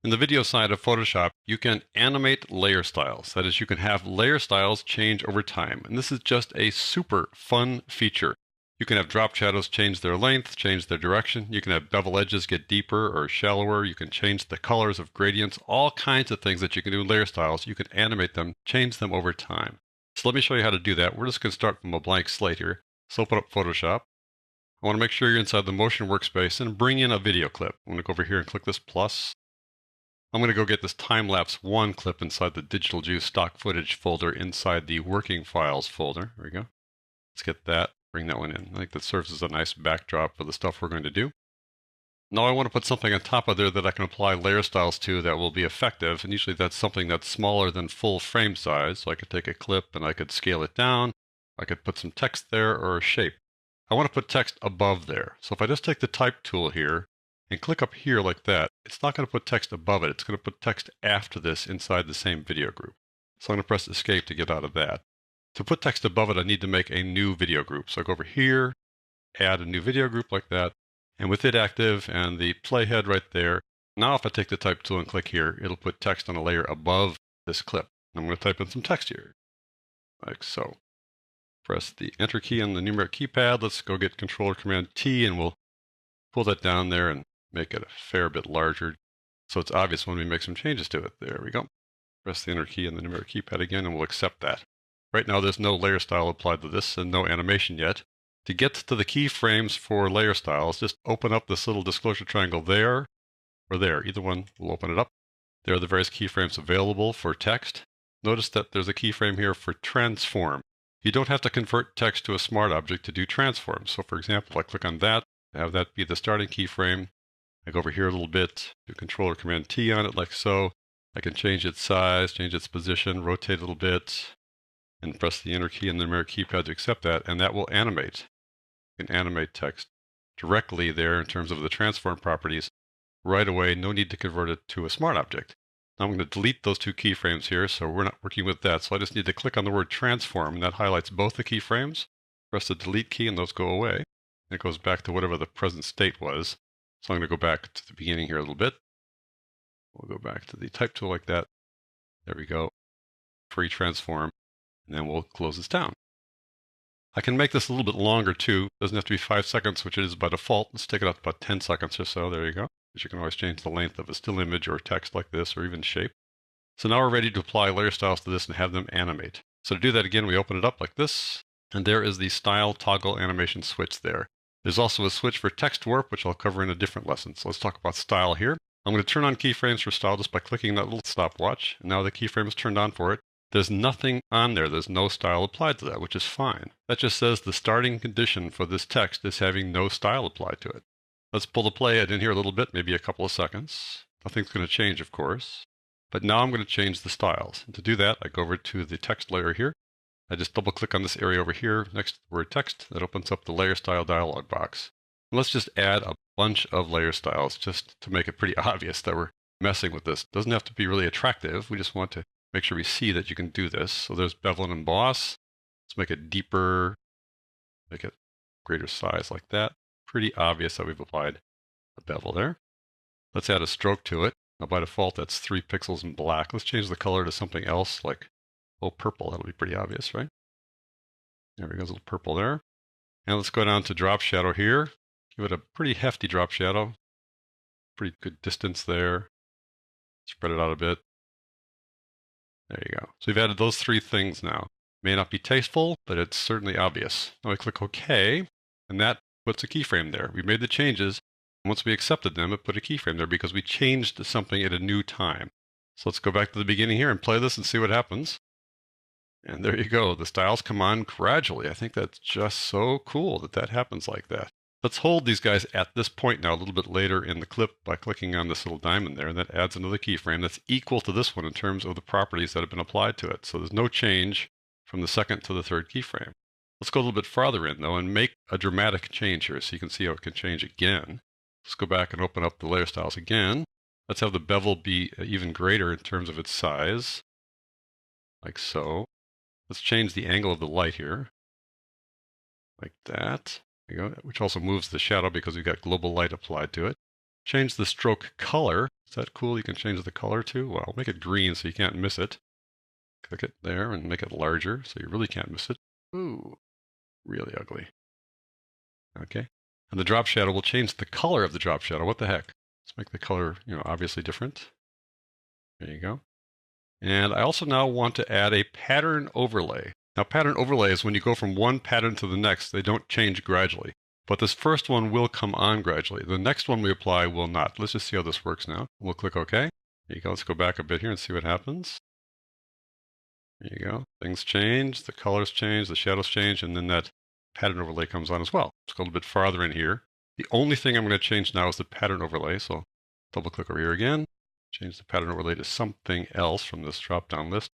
In the video side of Photoshop, you can animate layer styles. That is, you can have layer styles change over time. And this is just a super fun feature. You can have drop shadows change their length, change their direction. You can have bevel edges get deeper or shallower. You can change the colors of gradients, all kinds of things that you can do in layer styles. You can animate them, change them over time. So let me show you how to do that. We're just going to start from a blank slate here. So open up Photoshop. I want to make sure you're inside the motion workspace and bring in a video clip. I'm going to go over here and click this plus. I'm going to go get this time-lapse 1 clip inside the Digital Juice stock footage folder inside the working files folder. There we go. Let's get that, bring that one in. I think that serves as a nice backdrop for the stuff we're going to do. Now I want to put something on top of there that I can apply layer styles to that will be effective, and usually that's something that's smaller than full frame size. So I could take a clip and I could scale it down. I could put some text there or a shape. I want to put text above there. So if I just take the type tool here and click up here like that, it's not going to put text above it. It's going to put text after this inside the same video group. So I'm going to press escape to get out of that. To put text above it, I need to make a new video group. So I go over here, add a new video group like that. And with it active and the playhead right there, now if I take the type tool and click here, it'll put text on a layer above this clip. I'm going to type in some text here, like so. Press the Enter key on the numeric keypad. Let's go get Control-Command-T, and we'll pull that down there and make it a fair bit larger so it's obvious when we make some changes to it. There we go. Press the Enter key on the numeric keypad again, and we'll accept that. Right now, there's no layer style applied to this and no animation yet. To get to the keyframes for layer styles, just open up this little disclosure triangle there or there. Either one will open it up. There are the various keyframes available for text. Notice that there's a keyframe here for transform. You don't have to convert text to a smart object to do transforms. So for example, if I click on that, have that be the starting keyframe. I go over here a little bit, do Control or Command T on it like so. I can change its size, change its position, rotate a little bit, and press the Enter key and the numeric keypad to accept that, and that will animate. You can animate text directly there in terms of the transform properties right away. No need to convert it to a smart object. Now I'm going to delete those two keyframes here, so we're not working with that. So I just need to click on the word transform, and that highlights both the keyframes. Press the delete key, and those go away. And it goes back to whatever the present state was. So I'm going to go back to the beginning here a little bit. We'll go back to the type tool like that. There we go. Free transform. And then we'll close this down. I can make this a little bit longer too. It doesn't have to be 5 seconds, which it is by default. Let's take it up to about 10 seconds or so. There you go. But you can always change the length of a still image or text like this, or even shape. So now we're ready to apply layer styles to this and have them animate. So to do that again, we open it up like this. And there is the style toggle animation switch there. There's also a switch for text warp, which I'll cover in a different lesson. So let's talk about style here. I'm going to turn on keyframes for style just by clicking that little stopwatch. And now the keyframe is turned on for it. There's nothing on there. There's no style applied to that, which is fine. That just says the starting condition for this text is having no style applied to it. Let's pull the playhead in here a little bit, maybe a couple of seconds. Nothing's going to change, of course. But now I'm going to change the styles. And to do that, I go over to the text layer here. I just double click on this area over here next to the word text. That opens up the layer style dialog box. And let's just add a bunch of layer styles just to make it pretty obvious that we're messing with this. It doesn't have to be really attractive. We just want to make sure we see that you can do this. So there's bevel and emboss. Let's make it deeper, make it greater size like that. Pretty obvious that we've applied a bevel there. Let's add a stroke to it. Now by default, that's 3 pixels in black. Let's change the color to something else like, oh, purple. That'll be pretty obvious, right? There we go, a little purple there. And let's go down to drop shadow here. Give it a pretty hefty drop shadow. Pretty good distance there. Spread it out a bit. There you go. So we've added those 3 things now. May not be tasteful, but it's certainly obvious. Now we click OK, and that puts a keyframe there. We made the changes. And once we accepted them, it put a keyframe there because we changed something at a new time. So let's go back to the beginning here and play this and see what happens. And there you go. The styles come on gradually. I think that's just so cool that that happens like that. Let's hold these guys at this point now a little bit later in the clip by clicking on this little diamond there. And that adds another keyframe that's equal to this one in terms of the properties that have been applied to it. So there's no change from the second to the third keyframe. Let's go a little bit farther in though and make a dramatic change here so you can see how it can change again. Let's go back and open up the layer styles again. Let's have the bevel be even greater in terms of its size, like so. Let's change the angle of the light here, like that. There you go, which also moves the shadow because we've got global light applied to it. Change the stroke color. Is that cool? You can change the color too. Well, I'll make it green so you can't miss it. Click it there and make it larger so you really can't miss it. Ooh, really ugly. Okay. And the drop shadow will change the color of the drop shadow. What the heck? Let's make the color, obviously different. There you go. And I also now want to add a pattern overlay. Now, pattern overlay is when you go from one pattern to the next, they don't change gradually. But this first one will come on gradually. The next one we apply will not. Let's just see how this works now. We'll click OK. There you go. Let's go back a bit here and see what happens. There you go. Things change, the colors change, the shadows change, and then that pattern overlay comes on as well. Let's go a little bit farther in here. The only thing I'm going to change now is the pattern overlay. So double click over here again. Change the pattern overlay to something else from this drop-down list.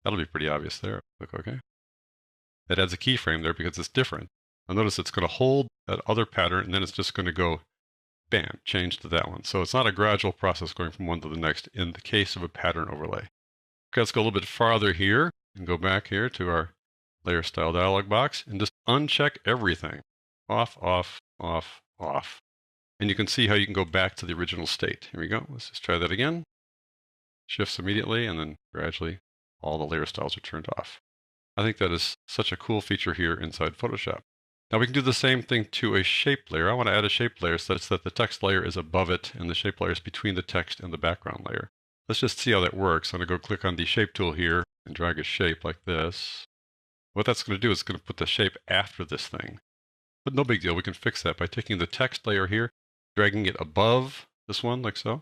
That'll be pretty obvious there. Click OK. That adds a keyframe there because it's different. Now notice it's going to hold that other pattern, and then it's just going to go, bam, change to that one. So it's not a gradual process going from one to the next in the case of a pattern overlay. Okay, let's go a little bit farther here and go back here to our layer style dialog box and just uncheck everything. Off, off, off, off. And you can see how you can go back to the original state. Here we go. Let's just try that again. Shifts immediately, and then gradually all the layer styles are turned off. I think that is such a cool feature here inside Photoshop. Now we can do the same thing to a shape layer. I want to add a shape layer such that the text layer is above it and the shape layer is between the text and the background layer. Let's just see how that works. I'm going to go click on the shape tool here and drag a shape like this. What that's going to do is it's going to put the shape after this thing. But no big deal. We can fix that by taking the text layer here, dragging it above this one like so.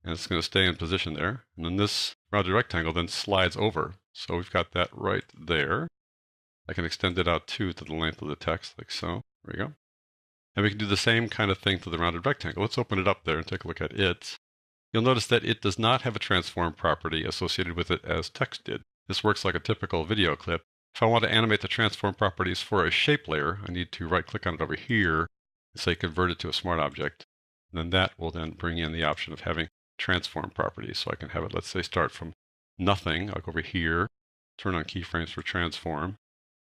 And it's going to stay in position there. And then this rounded rectangle then slides over. So we've got that right there. I can extend it out too to the length of the text like so. There we go. And we can do the same kind of thing to the rounded rectangle. Let's open it up there and take a look at it. You'll notice that it does not have a transform property associated with it as text did. This works like a typical video clip. If I want to animate the transform properties for a shape layer, I need to right click on it over here and say convert it to a smart object. And then that will then bring in the option of having transform properties. So I can have it, let's say, start from nothing. I'll go over here, turn on keyframes for transform,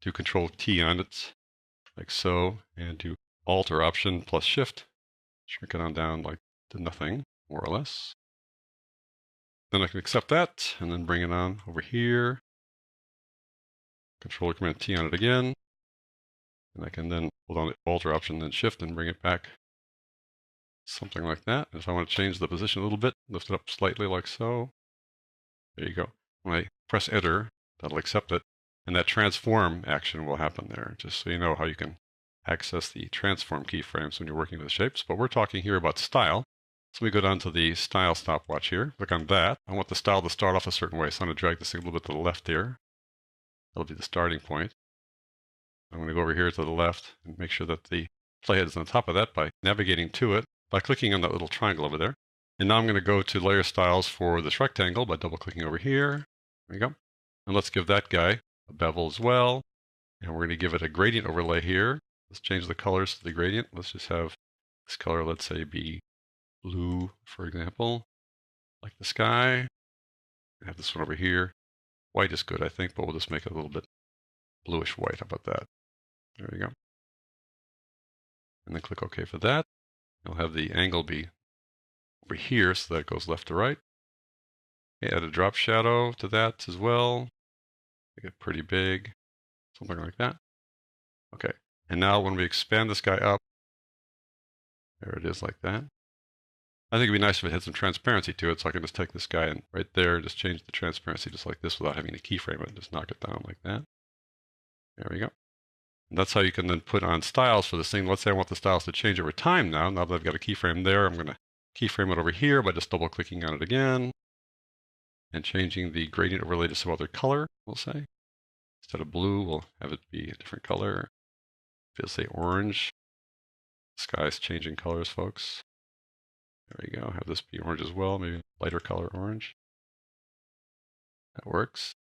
do Control T on it, like so, and do Alt or Option plus Shift, shrink it on down like to nothing, more or less. Then I can accept that, and then bring it on over here. Control Command T on it again, and I can then hold on the Alt or Option, then Shift, and bring it back. Something like that. And if I want to change the position a little bit, lift it up slightly like so. There you go. When I press Enter, that'll accept it. And that transform action will happen there, just so you know how you can access the transform keyframes when you're working with shapes. But we're talking here about style. So we go down to the style stopwatch here. Click on that. I want the style to start off a certain way, so I'm going to drag this thing a little bit to the left here. That'll be the starting point. I'm going to go over here to the left and make sure that the playhead is on top of that by navigating to it, by clicking on that little triangle over there. And now I'm going to go to layer styles for this rectangle by double clicking over here. There we go. And let's give that guy a bevel as well. And we're going to give it a gradient overlay here. Let's change the colors to the gradient. Let's just have this color, let's say, be blue, for example, like the sky. Have this one over here. White is good, I think, but we'll just make it a little bit bluish white. How about that? There we go. And then click OK for that. You'll have the angle be over here, so that goes left to right. Add a drop shadow to that as well. Make it pretty big, something like that. Okay, and now when we expand this guy up, there it is like that. I think it'd be nice if it had some transparency to it, so I can just take this guy and right there, just change the transparency just like this without having to keyframe it. Just knock it down like that. There we go. And that's how you can then put on styles for this thing. Let's say I want the styles to change over time now. Now that I've got a keyframe there, I'm going to keyframe it over here by just double clicking on it again and changing the gradient overlay to some other color, we'll say. Instead of blue, we'll have it be a different color. If it'll say orange, the sky's changing colors, folks. There we go. Have this be orange as well, maybe lighter color orange. That works.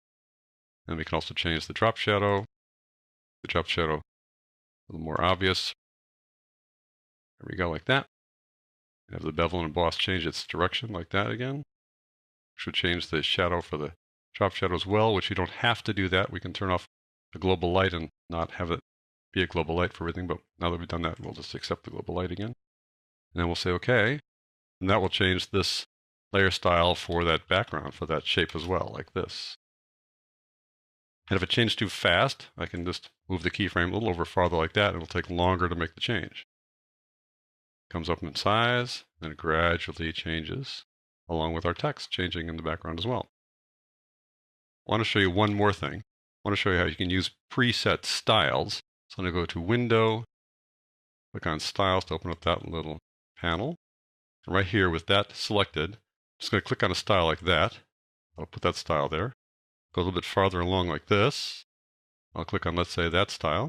And we can also change the drop shadow. The drop shadow a little more obvious. There we go, like that. Have the bevel and emboss change its direction like that again. Should change the shadow for the drop shadow as well, which you don't have to do that. We can turn off the global light and not have it be a global light for everything. But now that we've done that, we'll just accept the global light again. And then we'll say OK. And that will change this layer style for that background, for that shape as well, like this. And if it changed too fast, I can just move the keyframe a little over farther like that, and it'll take longer to make the change. Comes up in size, and it gradually changes, along with our text changing in the background as well. I want to show you one more thing. I want to show you how you can use preset styles. So I'm going to go to Window, click on Styles to open up that little panel. And right here with that selected, I'm just going to click on a style like that. I'll put that style there. Go a little bit farther along like this. I'll click on, let's say, that style.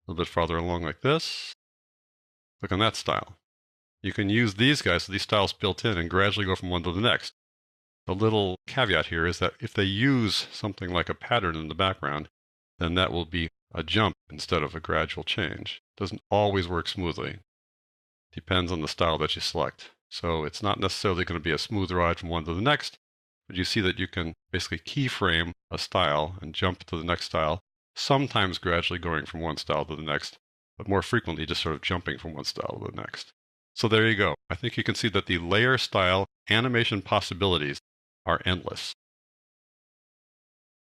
A little bit farther along like this. Click on that style. You can use these guys, so these styles built in, and gradually go from one to the next. The little caveat here is that if they use something like a pattern in the background, then that will be a jump instead of a gradual change. It doesn't always work smoothly. Depends on the style that you select. So it's not necessarily going to be a smooth ride from one to the next, but you see that you can basically keyframe a style and jump to the next style, sometimes gradually going from one style to the next, but more frequently just sort of jumping from one style to the next. So there you go. I think you can see that the layer style animation possibilities are endless.